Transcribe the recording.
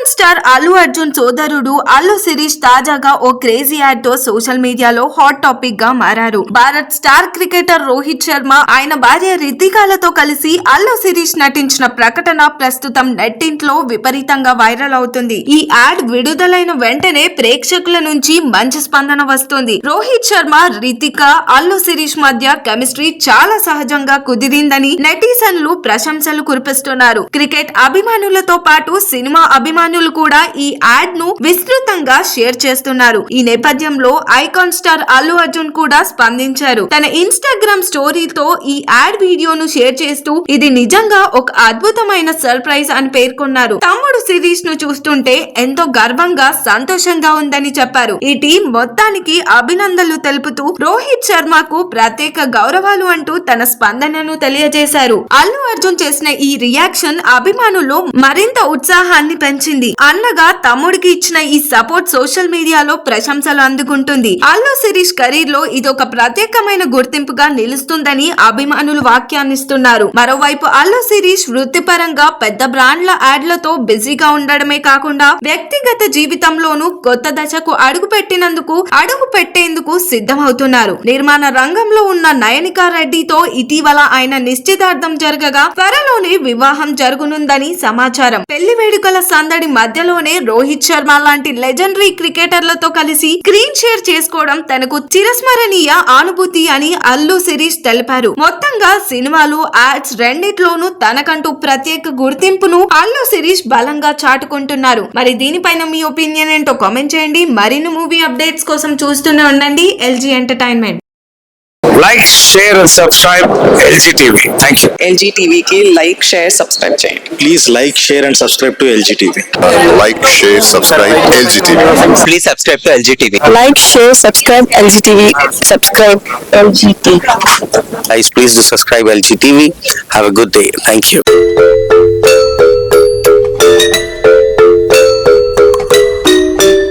Icon star Allu Arjun సోదరుడు అల్లు శిరీష్ తాజాగా ఓ crazy add తో సోషల్ మీడియాలో హాట్ టాపిక్ గా మారారు. భారత్ స్టార్ క్రికెటర్ రోహిత్ శర్మ ఆయన భార్య రితికాలతో కలిసి అల్లు శిరీష్ నటించిన ప్రకటన ప్రస్తుతం నెట్టింట్లో విపరీతంగా వైరల్ అవుతుంది. ఈ యాడ్ విడుదలైన వెంటనే ప్రేక్షకుల నుంచి మంచి స్పందన వస్తుంది. రోహిత్ శర్మ, రితిక, అల్లు శిరీష్ మధ్య కెమిస్ట్రీ చాలా సహజంగా కుదిరిందని నెటిజన్లు ప్రశంసలు కురిపిస్తున్నారు. క్రికెట్ అభిమానులతో పాటు సినిమా అభిమానులు కూడా ఈ యాడ్ ను విస్తృతంగా షేర్ చేస్తున్నారు. ఈ నేపథ్యంలో ఐకాన్ స్టార్ అల్లు అర్జున్ కూడా స్పందించారు. తన ఇన్స్టాగ్రామ్ స్టోరీతో ఈ యాడ్ వీడియోను షేర్ చేస్తూ ఇది నిజంగా ఒక అద్భుతమైన సర్ప్రైజ్ అని పేర్కొన్నారు. తమ్ముడు శిరీష్ ను చూస్తుంటే ఎంతో గర్వంగా, సంతోషంగా ఉందని చెప్పారు. ఈ టీం మొత్తానికి అభినందనలు తెలుపుతూ రోహిత్ శర్మకు ప్రత్యేక గౌరవాలు అంటూ తన స్పందనను తెలియజేశారు. అల్లు అర్జున్ చేసిన ఈ రియాక్షన్ అభిమానుల్లో మరింత ఉత్సాహాన్ని పెంచింది. అన్నగా తమ్ముడికి ఇచ్చిన ఈ సపోర్ట్ సోషల్ మీడియాలో ప్రశంసలు అందుకుంటుంది. అల్లు శిరీష్ కెరీర్ లో ఇదొక ప్రత్యేకమైన గుర్తింపుగా నిలుస్తుందని అభిమానులు వ్యాఖ్యానిస్తున్నారు. మరోవైపు అల్లు శిరీష్ వృత్తిపరంగా పెద్ద బ్రాండ్ల యాడ్లతో బిజీగా ఉండడమే కాకుండా వ్యక్తిగత జీవితంలోనూ కొత్త దశకు అడుగు పెట్టేందుకు సిద్ధమవుతున్నారు. నిర్మాణ రంగంలో ఉన్న నయనికా రెడ్డితో ఇటీవల ఆయన నిశ్చితార్థం జరగగా త్వరలోనే వివాహం జరగనుందని సమాచారం. పెళ్లి వేడుకల సందడి మధ్యలోనే రోహిత్ శర్మ లాంటి లెజెండరీ క్రికెటర్లతో కలిసి స్క్రీన్ షేర్ చేసుకోవడం తనకు చిరస్మరణీయ అనుభూతి అని అల్లు శిరీష్ తెలిపారు. మొత్తంగా సినిమాలు, యాడ్స్ రెండిట్లోనూ తనకంటూ ప్రత్యేక గుర్తింపును అల్లు శిరీష్ బలంగా చాటుకుంటున్నారు. మరి దీనిపైన మీ ఒపీనియన్ ఏంటో కామెంట్ చేయండి. మరిన్ని మూవీ అప్డేట్స్ కోసం చూస్తూనే ఉండండి LG entertainment. Like, share and subscribe LG TV. Thank you. LG TV की like, share, subscribe చేయండి. Please like, share and subscribe to LG TV. Like, share, subscribe LG TV. Please subscribe to LG TV. Like, share, subscribe LG TV. Subscribe LG TV. Guys, please do subscribe LG TV. Have a good day. Thank you.